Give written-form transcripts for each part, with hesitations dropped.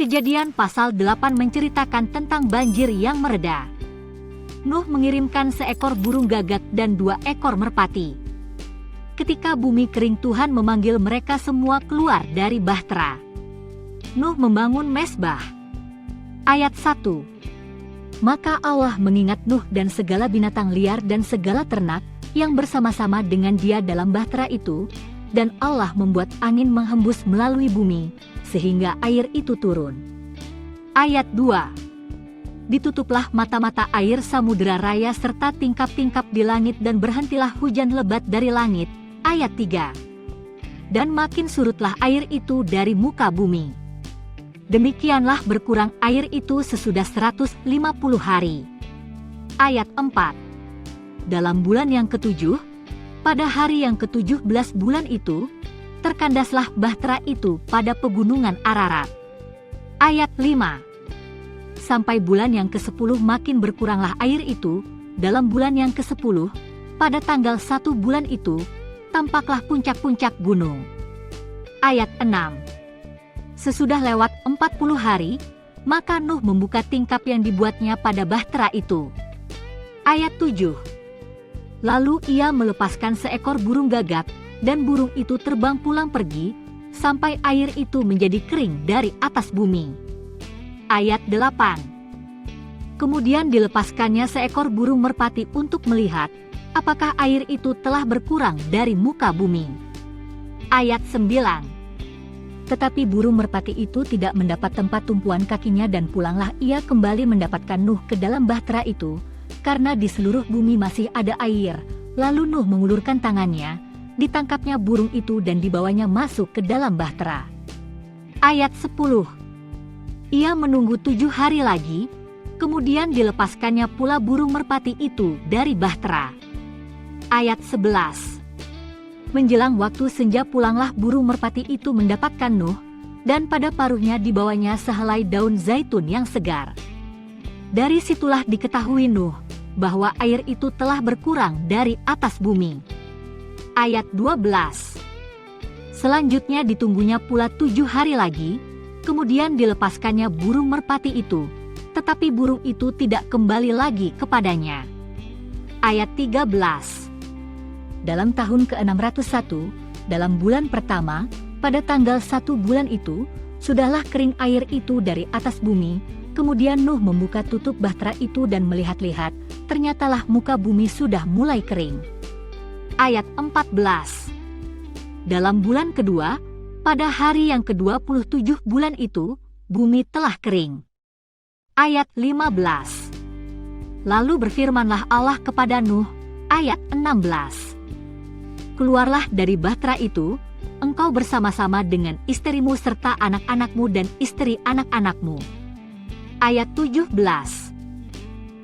Kejadian pasal 8 menceritakan tentang banjir yang mereda. Nuh mengirimkan seekor burung gagak dan 2 ekor merpati. Ketika bumi kering, Tuhan memanggil mereka semua keluar dari bahtera. Nuh membangun mezbah. Ayat 1. Maka Allah mengingat Nuh dan segala binatang liar dan segala ternak yang bersama-sama dengan dia dalam bahtera itu, dan Allah membuat angin menghembus melalui bumi, sehingga air itu turun. Ayat 2. Ditutuplah mata-mata air samudera raya serta tingkap-tingkap di langit dan berhentilah hujan lebat dari langit. Ayat 3. Dan makin surutlah air itu dari muka bumi. Demikianlah berkurang air itu sesudah 150 hari. Ayat 4. Dalam bulan yang ke-7, pada hari yang ke-17 bulan itu, terkandaslah bahtera itu pada pegunungan Ararat. Ayat 5. Sampai bulan yang ke-10 makin berkuranglah air itu. Dalam bulan yang ke-10, pada tanggal 1 bulan itu, tampaklah puncak-puncak gunung. Ayat 6. Sesudah lewat 40 hari, maka Nuh membuka tingkap yang dibuatnya pada bahtera itu. Ayat 7. Lalu ia melepaskan seekor burung gagak, dan burung itu terbang pulang pergi, sampai air itu menjadi kering dari atas bumi. Ayat 8. Kemudian dilepaskannya seekor burung merpati untuk melihat, apakah air itu telah berkurang dari muka bumi. Ayat 9. Tetapi burung merpati itu tidak mendapat tempat tumpuan kakinya dan pulanglah ia kembali mendapatkan Nuh ke dalam bahtera itu, karena di seluruh bumi masih ada air. Lalu Nuh mengulurkan tangannya, ditangkapnya burung itu dan dibawanya masuk ke dalam bahtera. Ayat 10. Ia menunggu 7 hari lagi, kemudian dilepaskannya pula burung merpati itu dari bahtera. Ayat 11. Menjelang waktu senja pulanglah burung merpati itu mendapatkan Nuh, dan pada paruhnya dibawanya sehelai daun zaitun yang segar. Dari situlah diketahui Nuh bahwa air itu telah berkurang dari atas bumi. Ayat 12. Selanjutnya ditunggunya pula 7 hari lagi, kemudian dilepaskannya burung merpati itu, tetapi burung itu tidak kembali lagi kepadanya. Ayat 13. Dalam tahun ke-601, dalam bulan pertama, pada tanggal 1 bulan itu, sudahlah kering air itu dari atas bumi. Kemudian Nuh membuka tutup bahtera itu dan melihat-lihat, ternyatalah muka bumi sudah mulai kering. Ayat 14. Dalam bulan kedua, pada hari yang ke-27 bulan itu, bumi telah kering. Ayat 15. Lalu berfirmanlah Allah kepada Nuh. Ayat 16. Keluarlah dari bahtera itu, engkau bersama-sama dengan istrimu serta anak-anakmu dan istri anak-anakmu. Ayat 17.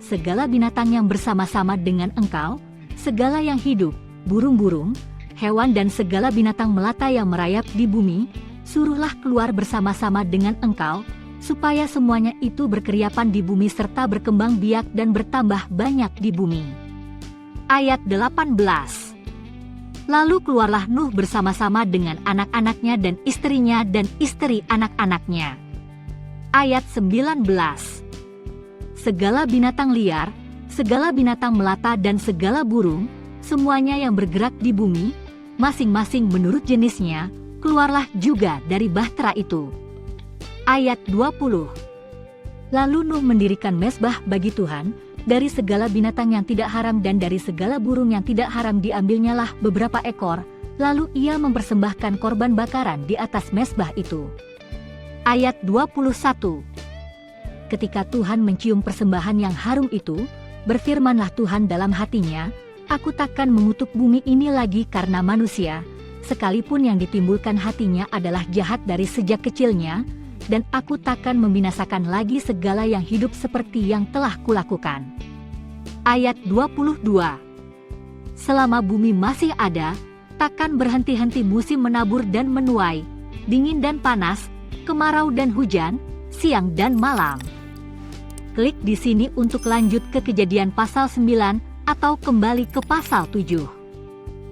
Segala binatang yang bersama-sama dengan engkau, segala yang hidup, burung-burung, hewan dan segala binatang melata yang merayap di bumi, suruhlah keluar bersama-sama dengan engkau, supaya semuanya itu berkeriapan di bumi serta berkembang biak dan bertambah banyak di bumi. Ayat 18. Lalu keluarlah Nuh bersama-sama dengan anak-anaknya dan istrinya dan istri anak-anaknya. Ayat 19. Segala binatang liar, segala binatang melata dan segala burung, semuanya yang bergerak di bumi, masing-masing menurut jenisnya, keluarlah juga dari bahtera itu. Ayat 20. Lalu Nuh mendirikan mezbah bagi Tuhan, dari segala binatang yang tidak haram dan dari segala burung yang tidak haram diambilnyalah beberapa ekor, lalu ia mempersembahkan korban bakaran di atas mezbah itu. Ayat 21. Ketika Tuhan mencium persembahan yang harum itu, berfirmanlah Tuhan dalam hatinya, Aku takkan mengutuk bumi ini lagi karena manusia, sekalipun yang ditimbulkan hatinya adalah jahat dari sejak kecilnya, dan aku takkan membinasakan lagi segala yang hidup seperti yang telah kulakukan. Ayat 22. Selama bumi masih ada, takkan berhenti-henti musim menabur dan menuai, dingin dan panas, kemarau dan hujan, siang dan malam. Klik di sini untuk lanjut ke Kejadian pasal 9 atau kembali ke pasal 7.